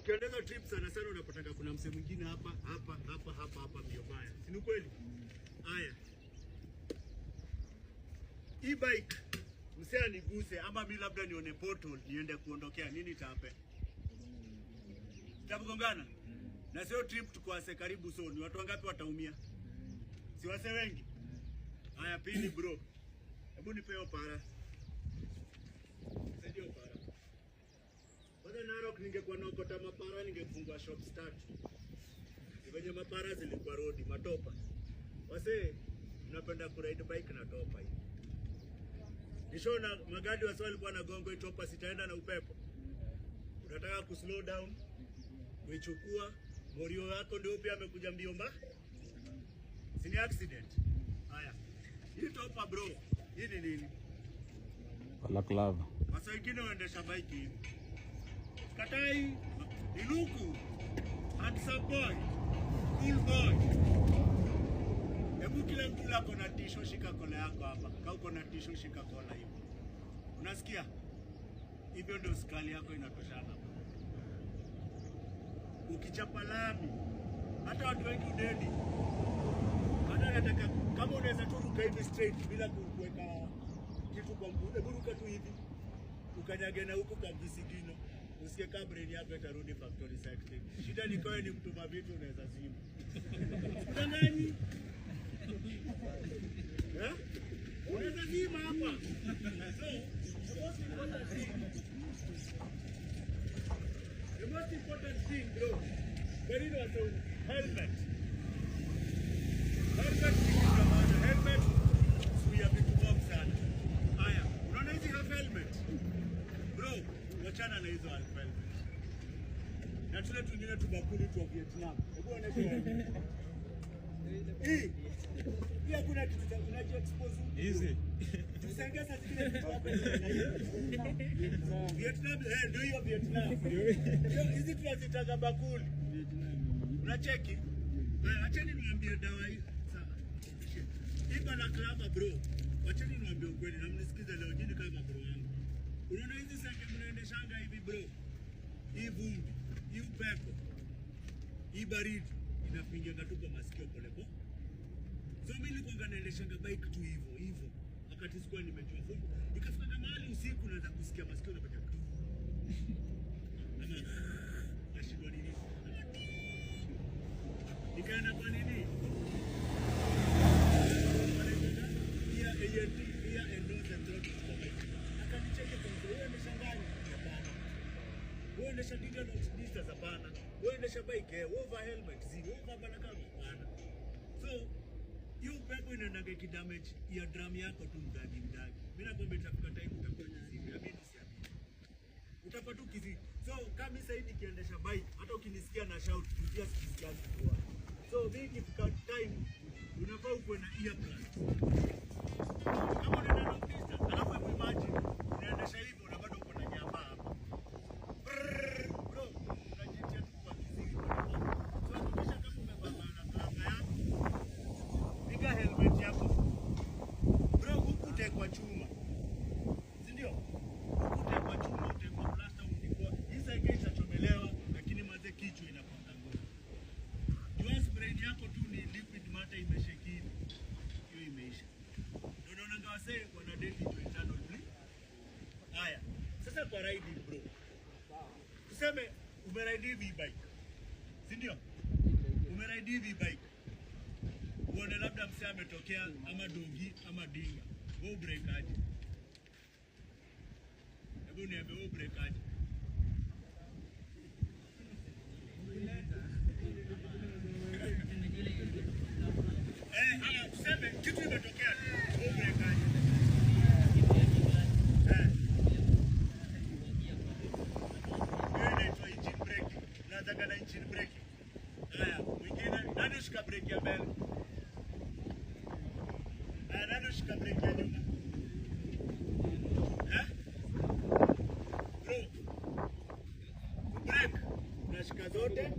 ukiendeza trip sana sana unapotaka kuna msemo mwingine hapa mbio baya. Si ni kweli? Haya. E-bike msea niguse ama mimi labda nione portal niende kuondokea nini tape? Tabugongana. Na sio trip tukwase karibu so ni watu wangapi wataumia? Si wase wengi. Haya pili bro. Hebu nipe hiyo para. Saidia para. Bado Narok ningekuwa naokota mapara ningefungua shop start. Venye mapara zilikuwa road matopa. Wase unapenda kuride bike na topa hii. Nishona magari wase walikuwa na gongo itopa sitaenda na upepo. Unataka ku slow down. Uichukua morio yako ndio pia amekuja mbio mba. Si ni accident. Haya. Hii topa bro. Hii ni nini? Wala club. Wasa wengine waendesha bike hivi. Katai, Iluku, handsome boy, cool boy. Hebu kila mtu lako na tisho shika kola yako hapa. Kama uko na tisho shika kola hiyo. Unasikia? Hivyo ndio skali yako inatoshana. Ukichapa lami, hata watu wengi udedi. Hata nataka kama unaweza tu ruka hivi straight bila kuweka kitu kwa mguu. Hebu ruka tu hivi. Ukanyage na huko kwa visigino. Usikie brain yako itarudi factory cycling. Shida ni kwa ni mtuma vitu unaweza zima. Unangani? Eh? Unaweza zima hapa. The most important thing bro. Very important helmet. Helmet. Suya vitu mob sana. Haya, unaona hizi half helmet? Bro, wachana na hizo half helmet. Na tule tungine tubakuli tu Vietnam. Hebu onesha. Hii hakuna kitu cha unaji expose hizi. Tusengeza zile vitu hapo na hiyo. Vietnam ndio hiyo Vietnam. Hizi tunazitaga bakuli. Unacheki? Acheni niambie dawa hii. Sawa. Ipa na klaba bro. Acheni niambie ukweli na mnisikize leo jini kama bro wangu. Unaona hizi senge mnaendeshanga hivi bro. Hii vumbi, hii upepo, hii baridi inapinga katupa masikio pole pole. So mimi nilikuwa naendeshanga bike tu hivyo. Wakati sikuwa nimejua vumbi. Ikafika mahali usiku naweza kusikia masikio na bado. Nashindwa nini? Nikaenda kwa nini? Pia endorse and drop kwa bike. Akanicheke kwa wewe umeshanganya. Hapana. Wewe endesha distance hapana. Wewe endesha bike over helmet, over bana kama hapana. So hiyo pepo inaendaga kidamage ya drum yako tu mdagi. Mimi nakwambia itafika time utakuwa kiziwi. Amini siamini. Utapata kiziwi. So kama sasa hivi nikiendesha bike hata ukinisikia na shout pia sikisikia kwa. So mimi ikifika time unafaa uwe na earplugs. Kama unaenda long distance, alafu imagine unaendesha hivyo na bado uko na nyama hapa. Bro, unajitia tu kwa kiziwi. So hakikisha kama umevaa na klaba yako, piga helmet yako. Bro, hukutekwa chuma. Si ndio? Hukutekwa chuma, utekwa plaster uniko. Hii sasa itachomelewa lakini maze kichwa inapanda nguvu. Just brain yako tu ni liquid matter imeshekini. Hiyo imeisha. Ndio unaona wase wana date to eternal bliss. Haya. Sasa kwa riding bro. Tuseme umeride hivi bike. Si ndio? Umeride hivi bike. Uone labda msee ametokea ama dogi ama dinga. Wewe break aje? Hebu niambie wewe break aje? Tuseme kitu imetokea wewe break aje? Engine brake. Nataka na engine brake. Haya, mwingine nani ushika brake ya mbele? Nani ushika brake ya nyuma? Bro. Brake. Unashika zote.